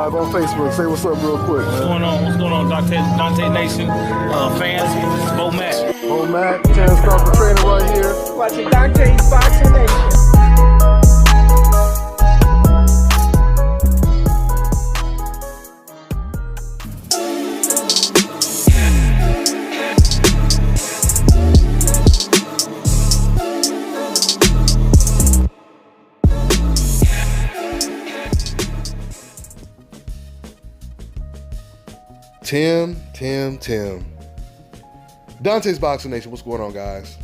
live on Facebook. Say what's up real quick, man. What's going on? What's going on, Dante Nation fans? Bo Matt. Bo Matt, Terrence Crawford training right here. Watching Dante's Boxing Nation. Tim. Dante's Boxing Nation, what's going on, guys?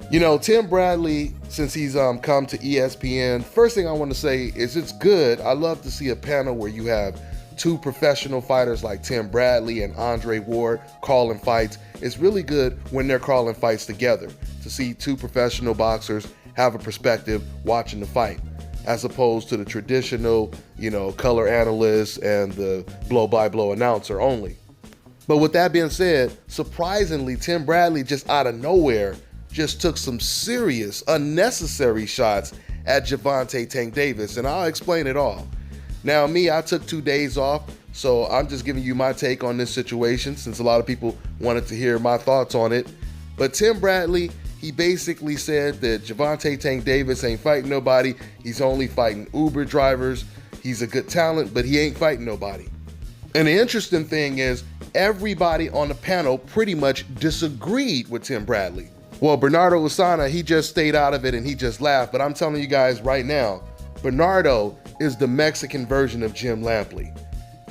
You know, Tim Bradley, since he's come to ESPN, first thing I want to say is it's good. I love to see a panel where you have two professional fighters like Tim Bradley and Andre Ward calling fights. It's really good when they're calling fights together, to see two professional boxers have a perspective watching the fight, as opposed to the traditional, color analyst and the blow-by-blow announcer only. But with that being said, surprisingly, Tim Bradley just out of nowhere just took some serious, unnecessary shots at Gervonta Tank Davis, and I'll explain it all. Now, I took 2 days off, so I'm just giving you my take on this situation since a lot of people wanted to hear my thoughts on it. But Tim Bradley, he basically said that Gervonta Tank Davis ain't fighting nobody. He's only fighting Uber drivers. He's a good talent, but he ain't fighting nobody. And the interesting thing is, everybody on the panel pretty much disagreed with Tim Bradley. Well, Bernardo Usana, he just stayed out of it and he just laughed. But I'm telling you guys right now, Bernardo is the Mexican version of Jim Lampley.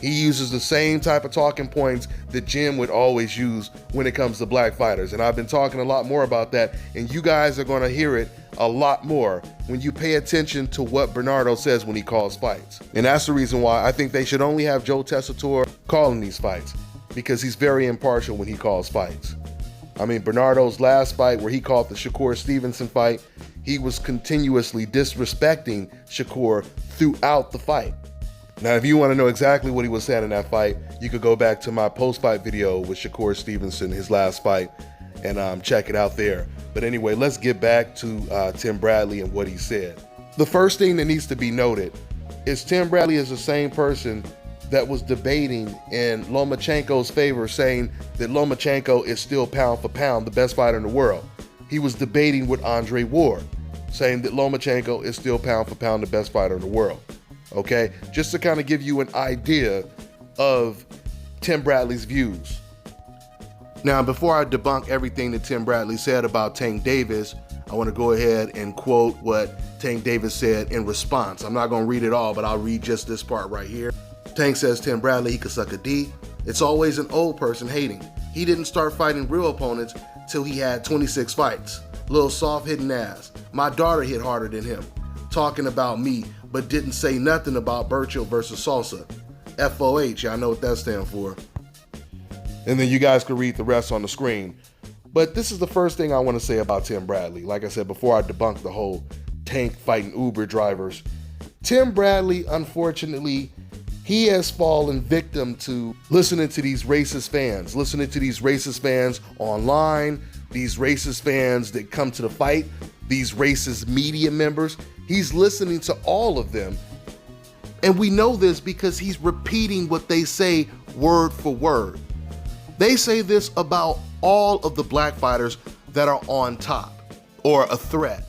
He uses the same type of talking points that Jim would always use when it comes to black fighters. And I've been talking a lot more about that, and you guys are going to hear it a lot more when you pay attention to what Bernardo says when he calls fights. And that's the reason why I think they should only have Joe Tessitore calling these fights, because he's very impartial when he calls fights. I mean, Bernardo's last fight where he called the Shakur Stevenson fight, he was continuously disrespecting Shakur throughout the fight. Now, if you want to know exactly what he was saying in that fight, you could go back to my post-fight video with Shakur Stevenson, his last fight, and check it out there. But anyway, let's get back to Tim Bradley and what he said. The first thing that needs to be noted is Tim Bradley is the same person that was debating in Lomachenko's favor, saying that Lomachenko is still pound for pound the best fighter in the world. He was debating with Andre Ward, saying that Lomachenko is still pound for pound the best fighter in the world. Okay, just to kind of give you an idea of Tim Bradley's views. Now, before I debunk everything that Tim Bradley said about Tank Davis, I want to go ahead and quote what Tank Davis said in response. I'm not going to read it all, but I'll read just this part right here. Tank says Tim Bradley, he could suck a D. It's always an old person hating. He didn't start fighting real opponents till he had 26 fights. Little soft-hitting ass. My daughter hit harder than him. Talking about me, but didn't say nothing about Burchill versus Salsa. FOH, y'all know what that stands for. And then you guys can read the rest on the screen. But this is the first thing I want to say about Tim Bradley. Like I said, before I debunk the whole Tank fighting Uber drivers, Tim Bradley, unfortunately, he has fallen victim to listening to these racist fans online, these racist fans that come to the fight, these racist media members. He's listening to all of them. And we know this because he's repeating what they say word for word. They say this about all of the black fighters that are on top or a threat.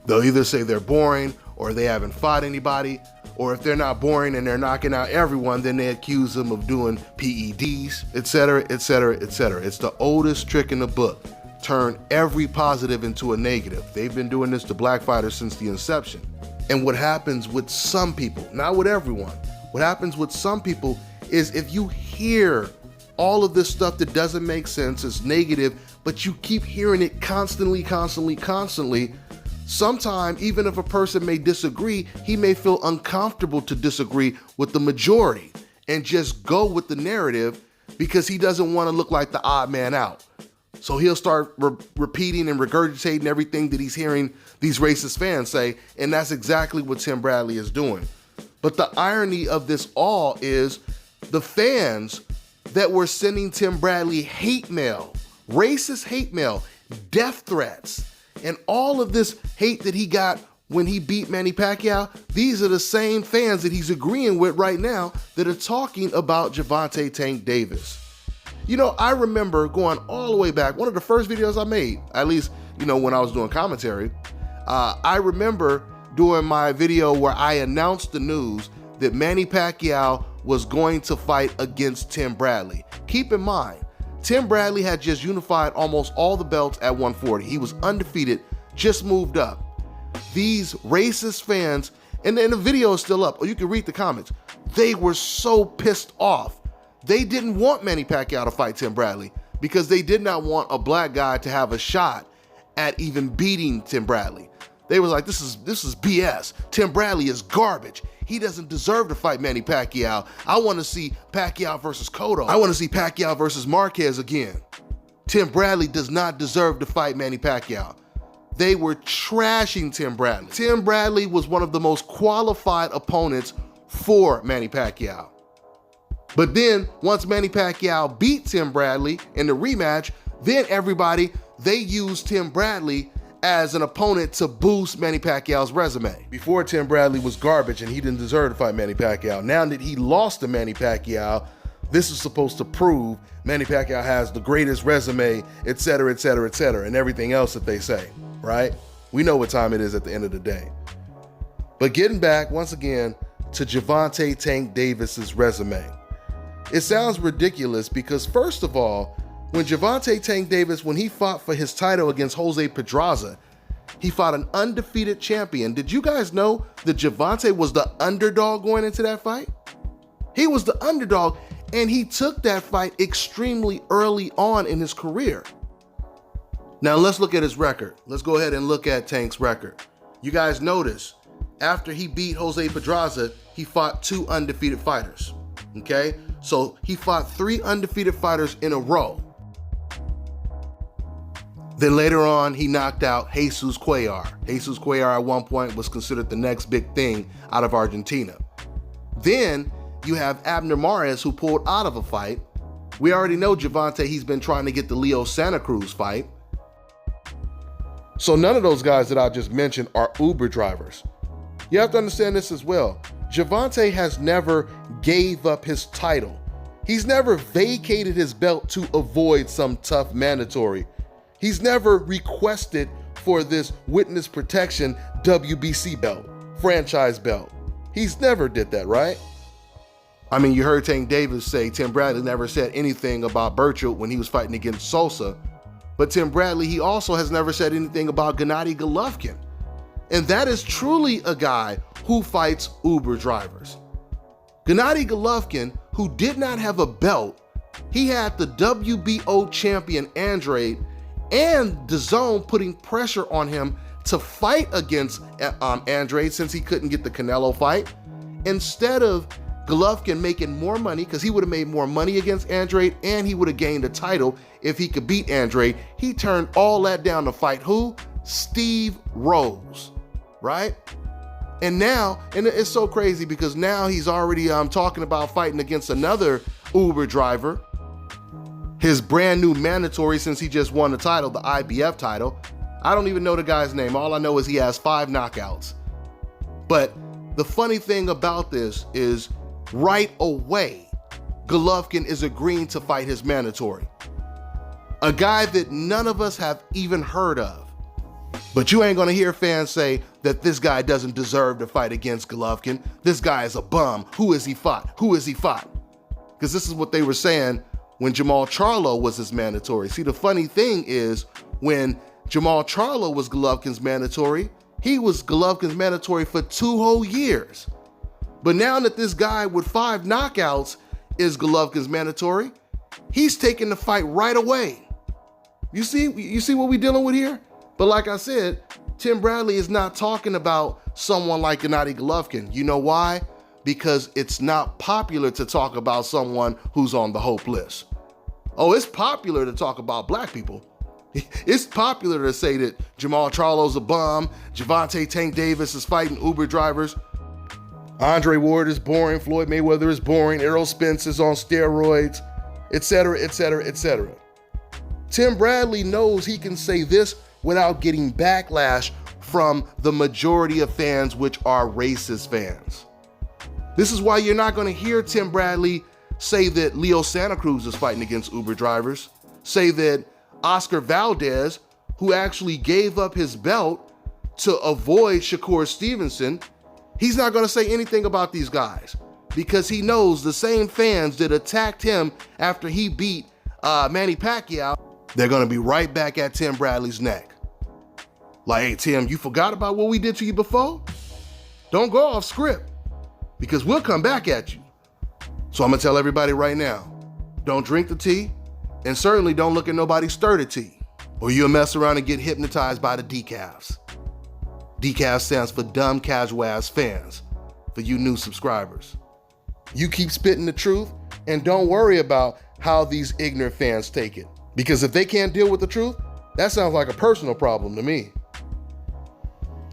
They'll either say they're boring or they haven't fought anybody, or if they're not boring and they're knocking out everyone, then they accuse them of doing PEDs, etc., etc., etc. It's the oldest trick in the book. Turn every positive into a negative. They've been doing this to black fighters since the inception. And what happens with some people, not with everyone, what happens with some people is if you hear all of this stuff that doesn't make sense, is negative, but you keep hearing it constantly, sometime, even if a person may disagree, he may feel uncomfortable to disagree with the majority and just go with the narrative because he doesn't want to look like the odd man out. So he'll start repeating and regurgitating everything that he's hearing these racist fans say, and that's exactly what Tim Bradley is doing. But the irony of this all is the fans that were sending Tim Bradley hate mail, racist hate mail, death threats, and all of this hate that he got when he beat Manny Pacquiao, these are the same fans that he's agreeing with right now that are talking about Gervonta Tank Davis. You know, I remember going all the way back, one of the first videos I made, at least, you know, when I was doing commentary, I remember doing my video where I announced the news that Manny Pacquiao was going to fight against Tim Bradley. Keep in mind, Tim Bradley had just unified almost all the belts at 140. He was undefeated, just moved up. These racist fans, and the video is still up, or you can read the comments, they were so pissed off. They didn't want Manny Pacquiao to fight Tim Bradley because they did not want a black guy to have a shot at even beating Tim Bradley. They were like, this is BS. Tim Bradley is garbage. He doesn't deserve to fight Manny Pacquiao. I want to see Pacquiao versus Cotto. I want to see Pacquiao versus Marquez again. Tim Bradley does not deserve to fight Manny Pacquiao. They were trashing Tim Bradley. Tim Bradley was one of the most qualified opponents for Manny Pacquiao. But then, once Manny Pacquiao beat Tim Bradley in the rematch, then they used Tim Bradley as an opponent to boost Manny Pacquiao's resume. Before, Tim Bradley was garbage and he didn't deserve to fight Manny Pacquiao. Now that he lost to Manny Pacquiao, this is supposed to prove Manny Pacquiao has the greatest resume, etc., etc., etc., and everything else that they say, right? We know what time it is at the end of the day. But getting back, once again, to Gervonta Tank Davis's resume. It sounds ridiculous because, first of all, when Gervonta Tank Davis, when he fought for his title against Jose Pedraza, he fought an undefeated champion. Did you guys know that Gervonta was the underdog going into that fight? He was the underdog, and he took that fight extremely early on in his career. Now let's look at his record. Let's go ahead and look at Tank's record. You guys notice, after he beat Jose Pedraza, he fought 2 undefeated fighters, okay? So he fought 3 undefeated fighters in a row. Then later on, he knocked out Jesus Cuellar. Jesus Cuellar at one point was considered the next big thing out of Argentina. Then you have Abner Mares, who pulled out of a fight. We already know Gervonta, he's been trying to get the Leo Santa Cruz fight. So none of those guys that I just mentioned are Uber drivers. You have to understand this as well. Gervonta has never gave up his title. He's never vacated his belt to avoid some tough mandatory. He's never requested for this witness protection WBC belt, franchise belt. He's never did that, right? I mean, you heard Tank Davis say Tim Bradley never said anything about Burchell when he was fighting against Sosa. But Tim Bradley, he also has never said anything about Gennady Golovkin. And that is truly a guy who fights Uber drivers. Gennady Golovkin, who did not have a belt, he had the WBO champion Andrade and DAZN putting pressure on him to fight against Andrade since he couldn't get the Canelo fight. Instead of Golovkin making more money, because he would have made more money against Andrade and he would have gained a title if he could beat Andrade, he turned all that down to fight who? Steve Rose, right? And now, and it's so crazy because now he's already talking about fighting against another Uber driver, his brand new mandatory since he just won the title, the IBF title. I don't even know the guy's name. All I know is he has 5 knockouts. But the funny thing about this is right away, Golovkin is agreeing to fight his mandatory. A guy that none of us have even heard of. But you ain't gonna hear fans say that this guy doesn't deserve to fight against Golovkin. This guy is a bum. Who has he fought? Who has he fought? Because this is what they were saying when Jamal Charlo was his mandatory. See, the funny thing is when Jamal Charlo was Golovkin's mandatory, he was Golovkin's mandatory for 2 whole years. But now that this guy with 5 knockouts is Golovkin's mandatory, he's taking the fight right away. You see what we're dealing with here? But like I said, Tim Bradley is not talking about someone like Gennady Golovkin. You know why? Because it's not popular to talk about someone who's on the hope list. Oh, it's popular to talk about black people. It's popular to say that Jamal Charlo's a bum, Gervonta Tank Davis is fighting Uber drivers, Andre Ward is boring, Floyd Mayweather is boring, Errol Spence is on steroids, etc., etc., etc. Tim Bradley knows he can say this without getting backlash from the majority of fans, which are racist fans. This is why you're not going to hear Tim Bradley say that Leo Santa Cruz is fighting against Uber drivers, say that Oscar Valdez, who actually gave up his belt to avoid Shakur Stevenson, he's not going to say anything about these guys because he knows the same fans that attacked him after he beat Manny Pacquiao, they're going to be right back at Tim Bradley's neck. Like, hey, Tim, you forgot about what we did to you before? Don't go off script because we'll come back at you. So I'm going to tell everybody right now, don't drink the tea and certainly don't look at nobody stir the tea or you'll mess around and get hypnotized by the decafs. Decaf stands for dumb casual ass fans for you new subscribers. You keep spitting the truth and don't worry about how these ignorant fans take it. Because if they can't deal with the truth, that sounds like a personal problem to me.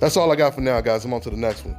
That's all I got for now, guys. I'm on to the next one.